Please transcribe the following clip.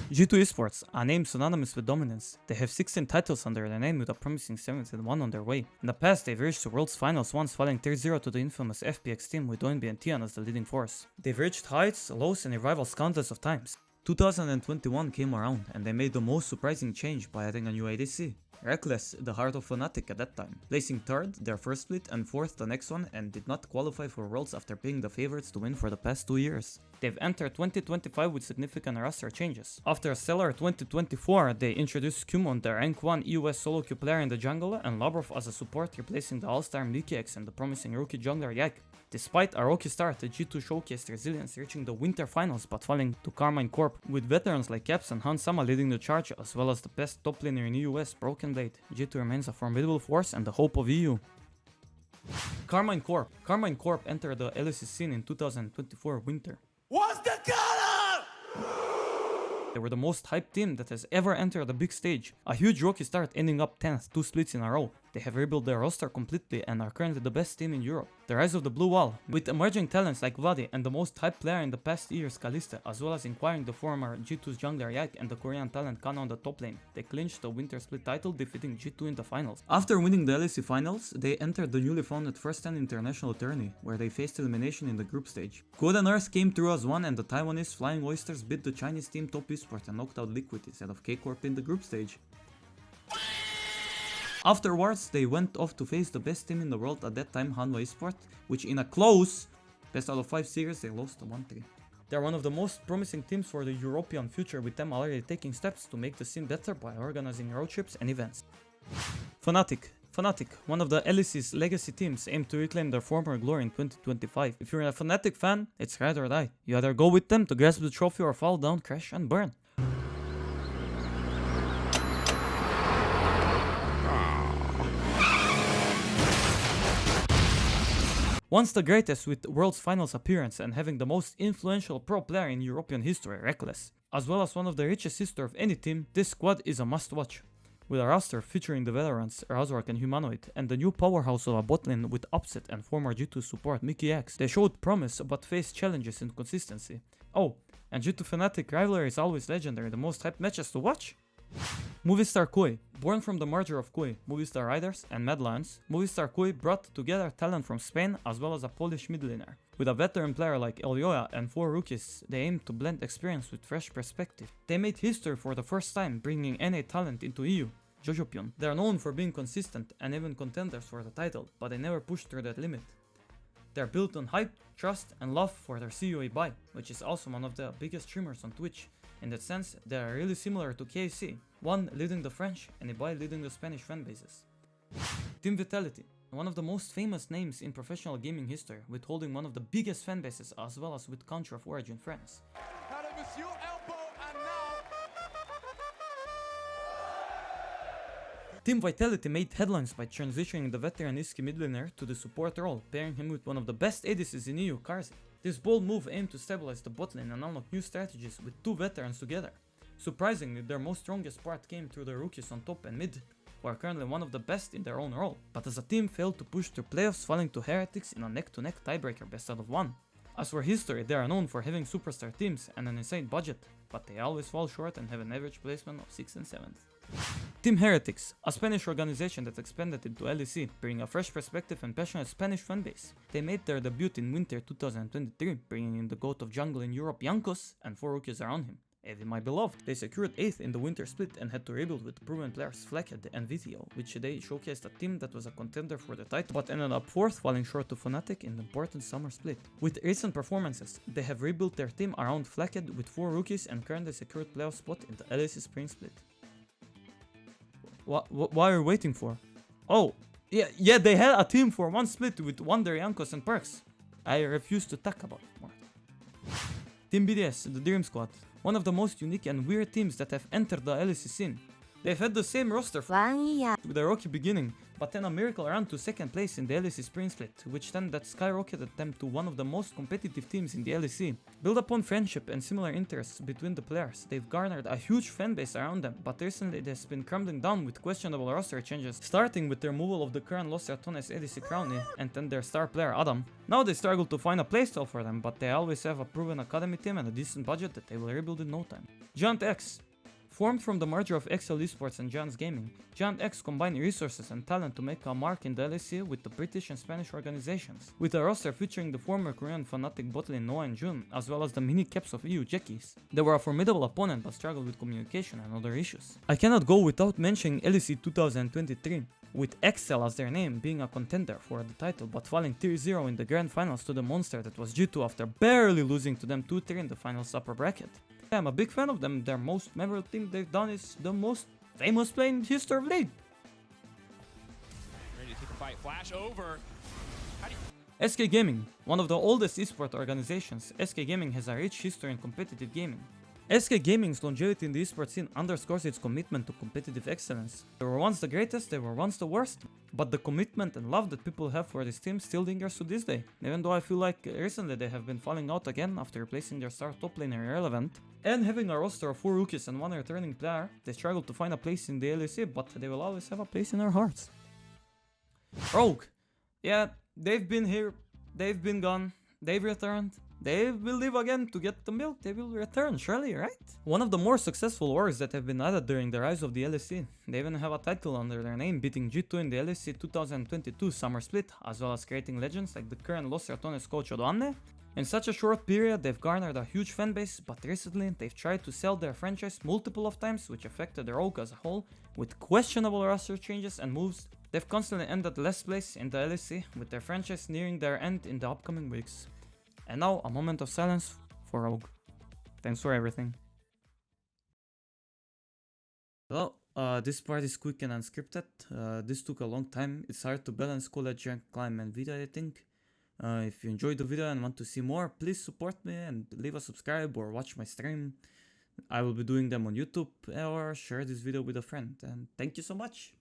G2 Esports, a name synonymous with dominance. They have 16 titles under their name with a promising 7th and 1 on their way. In the past, they've reached the World's Finals once, falling 3-0 to the infamous FPX team with ONB and Tian as the leading force. They've reached heights, lows and rivals countless of times. 2021 came around and they made the most surprising change by adding a new ADC. Reckless, the heart of Fnatic at that time, placing 3rd their first split and 4th the next one, and did not qualify for Worlds after being the favorites to win for the past 2 years. They've entered 2025 with significant roster changes. After a stellar 2024, they introduced Kumon, the rank 1 EUS solo queue player in the jungle, and Labrov as a support, replacing the all-star Mrfossil and the promising rookie jungler Yak. Despite a rocky start, the G2 showcased resilience, reaching the winter finals but falling to Carmine Corp, with veterans like Caps and Han Sama leading the charge, as well as the best top laner in EUS, Broken Blade. G2 remains a formidable force and the hope of EU. Carmine Corp. Carmine Corp entered the LEC scene in 2024 winter. What's the color? They were the most hyped team that has ever entered the big stage. A huge rookie start, ending up 10th, 2 splits in a row. They have rebuilt their roster completely and are currently the best team in Europe. The rise of the Blue Wall, with emerging talents like Vladi and the most hyped player in the past years, Kalista, as well as acquiring the former G2's jungler Yak and the Korean talent Kana on the top lane. They clinched the winter split title, defeating G2 in the finals. After winning the LEC finals, they entered the newly founded First 10 International tourney, where they faced elimination in the group stage. Golden Earth came through as one, and the Taiwanese Flying Oysters beat the Chinese team Top Esport and knocked out Liquid instead of K-Corp in the group stage. Afterwards, they went off to face the best team in the world at that time, Hanwha Esport, which in a close best out of 5 series they lost to 1-3. They are one of the most promising teams for the European future, with them already taking steps to make the scene better by organizing road trips and events. Fnatic, one of the LEC's legacy teams, aim to reclaim their former glory in 2025. If you're a Fnatic fan, it's ride or die. You either go with them to grasp the trophy or fall down, crash and burn. Once the greatest with World's Finals appearance and having the most influential pro player in European history, Reckless, as well as one of the richest history of any team, this squad is a must-watch. With a roster featuring the veterans Razork and Humanoid, and the new powerhouse of a botlane with Upset and former G2 support Mickey X, they showed promise but faced challenges in consistency. Oh, and G2 Fnatic rivalry is always legendary, the most hyped matches to watch? Movistar Kui. Born from the merger of Kui, Movistar Riders and Mad Lions, Movistar Kui brought together talent from Spain as well as a Polish mid laner. With a veteran player like Elioya and 4 rookies, they aimed to blend experience with fresh perspective. They made history for the first time, bringing NA talent into EU. Jojopion. They are known for being consistent and even contenders for the title, but they never pushed through that limit. They are built on hype, trust and love for their CEO Ibai, which is also one of the biggest streamers on Twitch. In that sense, they are really similar to KFC, one leading the French and Ibai leading the Spanish fanbases. Team Vitality, one of the most famous names in professional gaming history, with holding one of the biggest fanbases as well as with country of origin France. Team Vitality made headlines by transitioning the veteran Iski mid laner to the support role, pairing him with one of the best ADCs in EU, Karzi. This bold move aimed to stabilize the bot lane and unlock new strategies with 2 veterans together. Surprisingly, their most strongest part came through the rookies on top and mid, who are currently one of the best in their own role, but as a team failed to push through playoffs, falling to Heretics in a neck-to-neck tiebreaker best out of 1. As for history, they are known for having superstar teams and an insane budget, but they always fall short and have an average placement of 6th and 7th. Team Heretics, a Spanish organization that expanded into LEC, bringing a fresh perspective and passionate Spanish fanbase. They made their debut in winter 2023, bringing in the GOAT of jungle in Europe, Jankos, and 4 rookies around him. Evi, my beloved. They secured 8th in the winter split and had to rebuild with proven players Flackhead and Vithio, which they showcased a team that was a contender for the title but ended up 4th, falling short to Fnatic in the important summer split. With recent performances, they have rebuilt their team around Flackhead with 4 rookies and currently secured playoff spot in the LEC spring split. What are you waiting for? Oh, yeah, they had a team for 1 split with Wonder, Jankos and Perks. I refuse to talk about it more. Team BDS, the Dream Squad. One of the most unique and weird teams that have entered the LEC scene. They've had the same roster with a rocky beginning, but then a miracle run to second place in the LEC Spring Split, which then that skyrocketed them to one of the most competitive teams in the LEC. Built upon friendship and similar interests between the players, they've garnered a huge fanbase around them, but recently it has been crumbling down with questionable roster changes, starting with the removal of the current Los Ratones LEC Crownie and then their star player Adam. Now they struggle to find a playstyle for them, but they always have a proven academy team and a decent budget that they will rebuild in no time. Giant X. Formed from the merger of XL Esports and Giants Gaming, Giant X combined resources and talent to make a mark in the LEC with the British and Spanish organizations, with a roster featuring the former Korean Fnatic Botlane Noah and Jun, as well as the mini caps of EU Jackies. They were a formidable opponent but struggled with communication and other issues. I cannot go without mentioning LEC 2023, with XL as their name being a contender for the title but falling tier 0 in the grand finals to the monster that was G2 after barely losing to them 2-3 in the finals upper bracket. I'm a big fan of them. Their most memorable thing they've done is the most famous play in history of League. Ready to take a fight. Flash over. SK Gaming, one of the oldest esport organizations, SK Gaming has a rich history in competitive gaming. SK Gaming's longevity in the esports scene underscores its commitment to competitive excellence. They were once the greatest, they were once the worst, but the commitment and love that people have for this team still lingers to this day, even though I feel like recently they have been falling out again after replacing their star top laner irrelevant. And having a roster of 4 rookies and 1 returning player, they struggle to find a place in the LEC, but they will always have a place in our hearts. Rogue. Yeah, they've been here, they've been gone, they've returned. They will live again to get the milk, they will return, surely, right? One of the more successful orgs that have been added during the rise of the LEC. They even have a title under their name, beating G2 in the LEC 2022 Summer Split, as well as creating legends like the current Los Ratones coach Odoanne. In such a short period, they've garnered a huge fanbase, but recently they've tried to sell their franchise multiple of times, which affected the Rogue as a whole, with questionable roster changes and moves. They've constantly ended last place in the LEC, with their franchise nearing their end in the upcoming weeks. And now, a moment of silence for Rogue. Thanks for everything. Well, this part is quick and unscripted. This took a long time. It's hard to balance college rank climb and video editing. If you enjoyed the video and want to see more, please support me and leave a subscribe or watch my stream. I will be doing them on YouTube or share this video with a friend. And thank you so much.